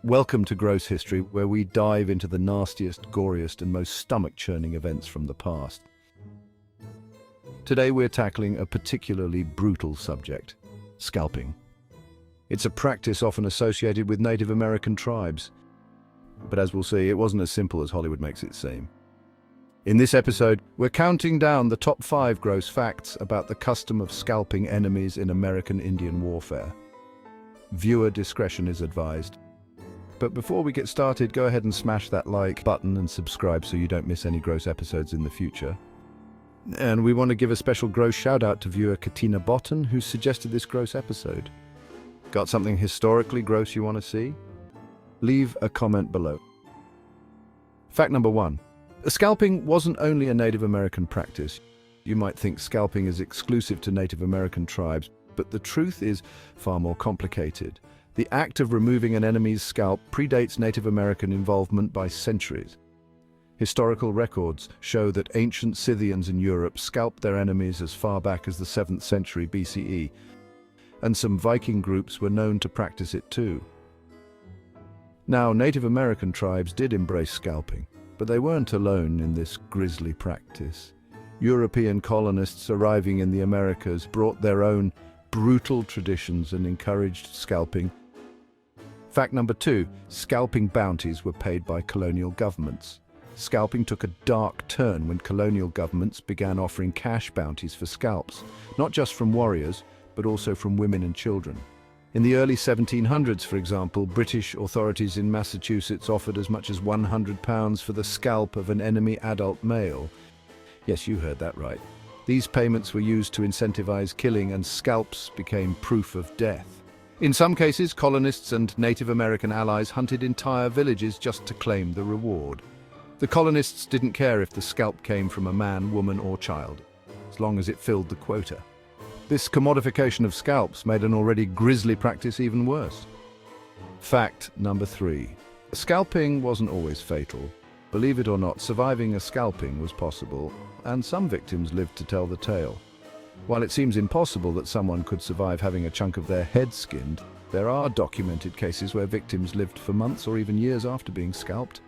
Welcome to Gross History, where we dive into the nastiest, goriest, and most stomach-churning events from the past. Today we're tackling a particularly brutal subject: scalping. It's a practice often associated with Native American tribes. But as we'll see, it wasn't as simple as Hollywood makes it seem. In this episode, we're counting down the top 5 gross facts about the custom of scalping enemies in American Indian warfare. Viewer discretion is advised. But before we get started, go ahead and smash that like button and subscribe so you don't miss any gross episodes in the future. And we want to give a special gross shout out to viewer Katina Botten, who suggested this gross episode. Got something historically gross you want to see? Leave a comment below. Fact number 1. Scalping wasn't only a Native American practice. You might think scalping is exclusive to Native American tribes, but the truth is far more complicated. The act of removing an enemy's scalp predates Native American involvement by centuries. Historical records show that ancient Scythians in Europe scalped their enemies as far back as the 7th century BCE, and some Viking groups were known to practice it too. Now, Native American tribes did embrace scalping, but they weren't alone in this grisly practice. European colonists arriving in the Americas brought their own brutal traditions and encouraged scalping. Fact number 2. Scalping bounties were paid by colonial governments. Scalping took a dark turn when colonial governments began offering cash bounties for scalps, not just from warriors, but also from women and children. In the early 1700s, for example, British authorities in Massachusetts offered as much as £100 for the scalp of an enemy adult male. Yes, you heard that right. These payments were used to incentivize killing, and scalps became proof of death. In some cases, colonists and Native American allies hunted entire villages just to claim the reward. The colonists didn't care if the scalp came from a man, woman, or child, as long as it filled the quota. This commodification of scalps made an already grisly practice even worse. Fact number 3. Scalping wasn't always fatal. Believe it or not, surviving a scalping was possible, and some victims lived to tell the tale. While it seems impossible that someone could survive having a chunk of their head skinned, there are documented cases where victims lived for months or even years after being scalped.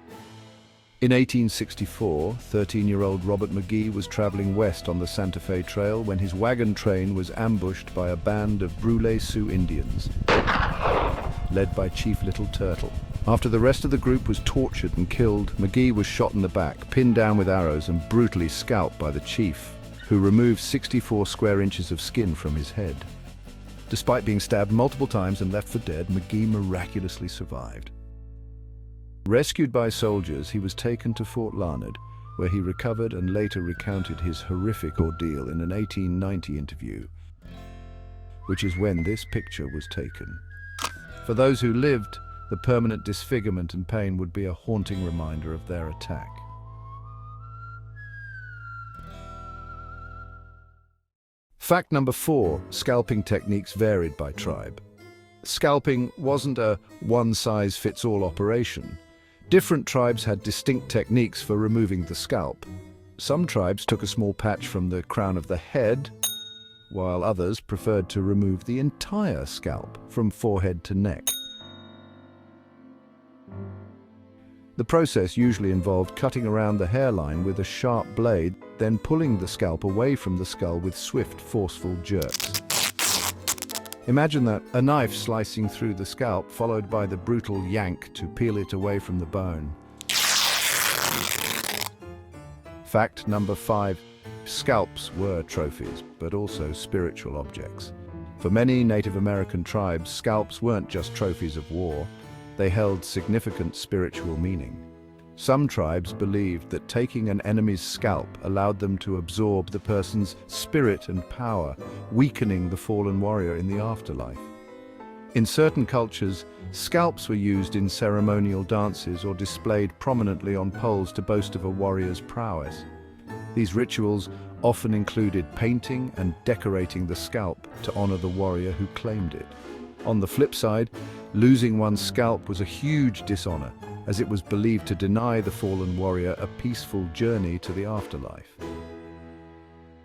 In 1864, 13-year-old Robert McGee was traveling west on the Santa Fe Trail when his wagon train was ambushed by a band of Brule Sioux Indians, led by Chief Little Turtle. After the rest of the group was tortured and killed, McGee was shot in the back, pinned down with arrows, and brutally scalped by the chief, who removed 64 square inches of skin from his head. Despite being stabbed multiple times and left for dead, McGee miraculously survived. Rescued by soldiers, he was taken to Fort Larned, where he recovered and later recounted his horrific ordeal in an 1890 interview, which is when this picture was taken. For those who lived, the permanent disfigurement and pain would be a haunting reminder of their attack. Fact number 4. Scalping techniques varied by tribe. Scalping wasn't a one-size-fits-all operation. Different tribes had distinct techniques for removing the scalp. Some tribes took a small patch from the crown of the head, while others preferred to remove the entire scalp from forehead to neck. The process usually involved cutting around the hairline with a sharp blade, then pulling the scalp away from the skull with swift, forceful jerks. Imagine that, a knife slicing through the scalp, followed by the brutal yank to peel it away from the bone. Fact number 5. Scalps were trophies, but also spiritual objects. For many Native American tribes, scalps weren't just trophies of war. They held significant spiritual meaning. Some tribes believed that taking an enemy's scalp allowed them to absorb the person's spirit and power, weakening the fallen warrior in the afterlife. In certain cultures, scalps were used in ceremonial dances or displayed prominently on poles to boast of a warrior's prowess. These rituals often included painting and decorating the scalp to honor the warrior who claimed it. On the flip side, losing one's scalp was a huge dishonor, as it was believed to deny the fallen warrior a peaceful journey to the afterlife.